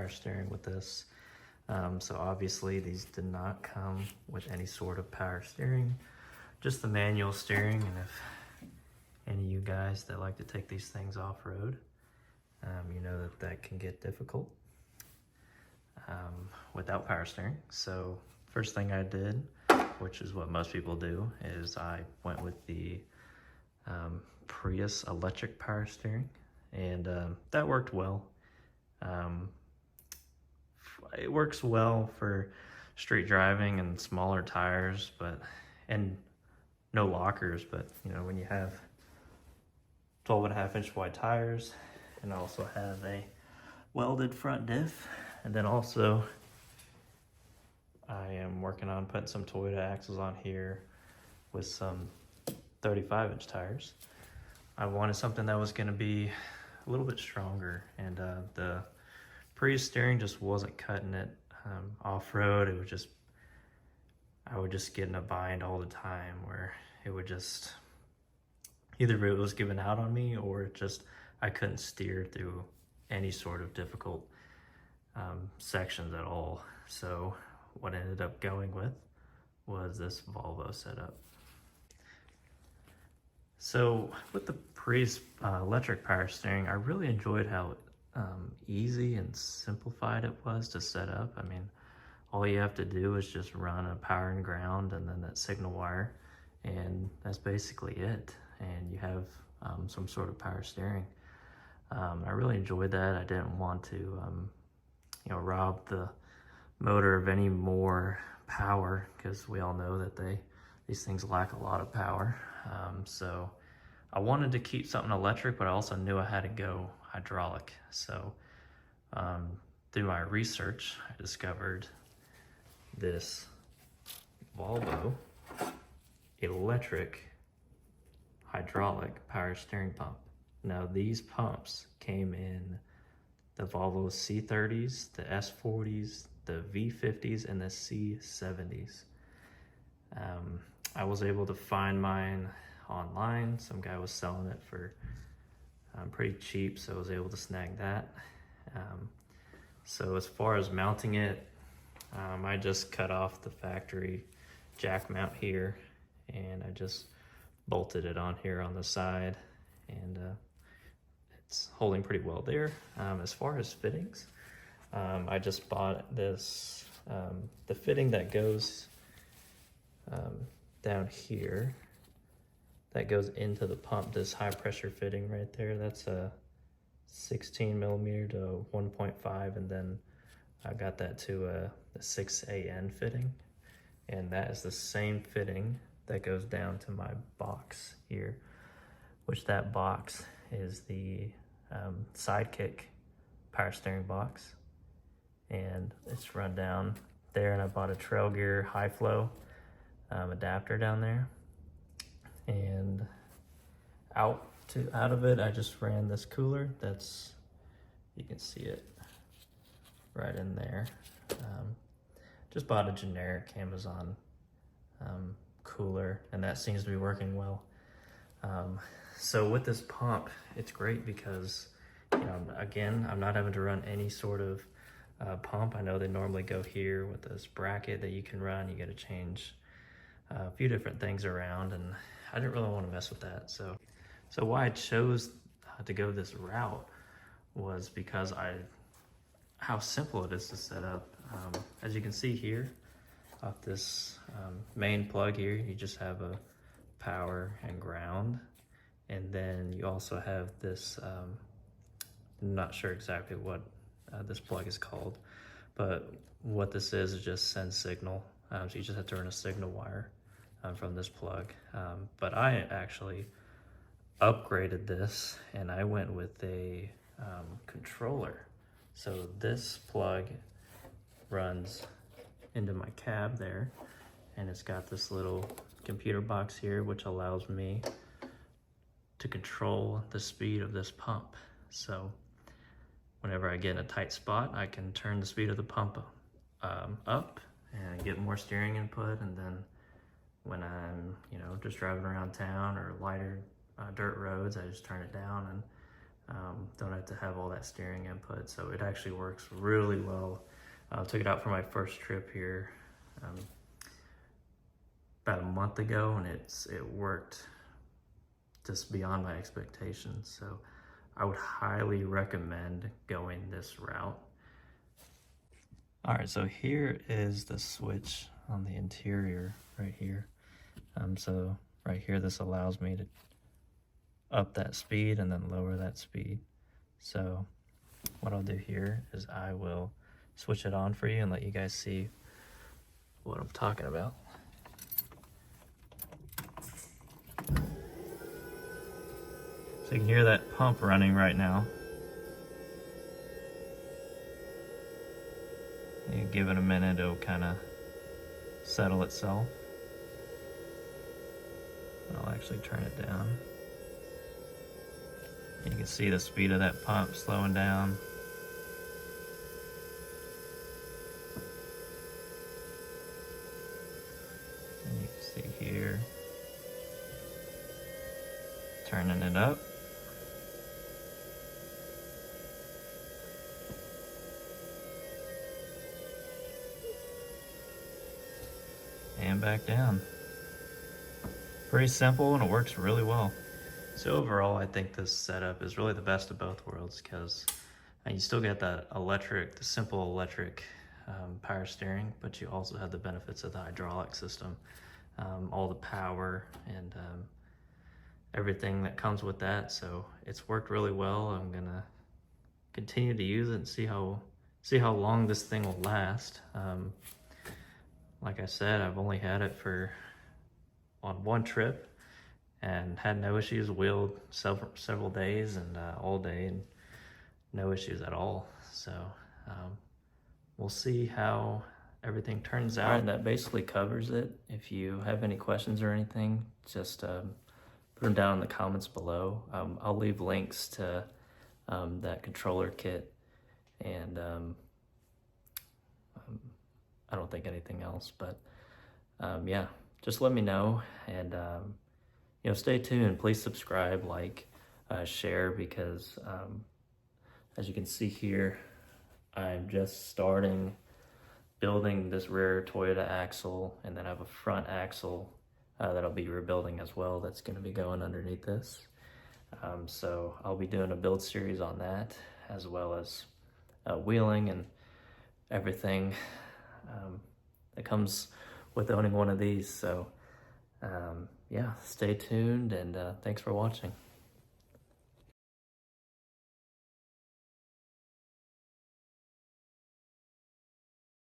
power steering with this. So obviously these did not come with any sort of power steering, just the manual steering. And if any of you guys that like to take these things off-road, you know that can get difficult without power steering. So first thing I did, which is what most people do, is I went with the Prius electric power steering, and that worked well. It works well for street driving and smaller tires, and no lockers, but you know, when you have 12.5-inch wide tires, and also have a welded front diff, and then also I am working on putting some Toyota axles on here with some 35-inch tires. I wanted something that was going to be a little bit stronger, and the Prius steering just wasn't cutting it off-road. It was just, I would just get in a bind all the time where it would just, either it was giving out on me or it just, I couldn't steer through any sort of difficult sections at all. So what I ended up going with was this Volvo setup. So with the Prius electric power steering, I really enjoyed how easy and simplified it was to set up. I mean, all you have to do is just run a power and ground and then that signal wire, and that's basically it. And you have some sort of power steering. I really enjoyed that. I didn't want to, you know, rob the motor of any more power, because we all know that these things lack a lot of power. So I wanted to keep something electric, but I also knew I had to go hydraulic. So through my research, I discovered this Volvo electric hydraulic power steering pump. Now these pumps came in the Volvo C30s, the S40s, the V50s, and the C70s. I was able to find mine online. Some guy was selling it for pretty cheap, so I was able to snag that. So as far as mounting it, I just cut off the factory jack mount here, and I just bolted it on here on the side, and it's holding pretty well there. As far as fittings, I just bought this, the fitting that goes down here, that goes into the pump, this high pressure fitting right there, that's a 16 millimeter to 1.5, and then I got that to a 6AN fitting, and that is the same fitting that goes down to my box here, which that box is the Sidekick power steering box, and it's run down there. And I bought a Trail Gear high flow adapter down there, and out of it I just ran this cooler. That's, you can see it right in there. Just bought a generic Amazon cooler, and that seems to be working well. So with this pump, it's great because, you know, again, I'm not having to run any sort of pump. I know they normally go here with this bracket that you can run. You got to change a few different things around, and I didn't really want to mess with that. So why I chose to go this route was because how simple it is to set up. As you can see here, off this main plug here, you just have a power and ground, and then you also have this, I'm not sure exactly what this plug is called, but what this is just send signal. So you just have to run a signal wire from this plug. But I actually upgraded this, and I went with a controller. So this plug runs into my cab there, and it's got this little computer box here which allows me to control the speed of this pump. So whenever I get in a tight spot, I can turn the speed of the pump up and get more steering input, and then when I'm, you know, just driving around town or lighter dirt roads, I just turn it down, and Don't have to have all that steering input, so it actually works really well. Took it out for my first trip here about a month ago, and it worked just beyond my expectations. So I would highly recommend going this route. All right, so here is the switch on the interior right here. So right here, this allows me to up that speed and then lower that speed. So what I'll do here is I will switch it on for you and let you guys see what I'm talking about. So you can hear that pump running right now. You give it a minute, it'll kind of settle itself. I'll actually turn it down. You can see the speed of that pump slowing down. And you can see here, turning it up. And back down. Pretty simple, and it works really well. So overall, I think this setup is really the best of both worlds, because you still get that electric, the simple electric power steering, but you also have the benefits of the hydraulic system, all the power and everything that comes with that. So it's worked really well. I'm gonna continue to use it and see how long this thing will last. Like I said, I've only had it on one trip and had no issues. Wheeled several days and all day, and no issues at all. So we'll see how everything turns out. All right, that basically covers it. If you have any questions or anything, just put them down in the comments below. I'll leave links to that controller kit, and I don't think anything else, but yeah, just let me know, and stay tuned. Please subscribe, like, share, because as you can see here, I'm just starting building this rear Toyota axle, and then I have a front axle that I'll be rebuilding as well. That's going to be going underneath this. So I'll be doing a build series on that, as well as wheeling and everything that comes with owning one of these. So yeah, stay tuned, and thanks for watching.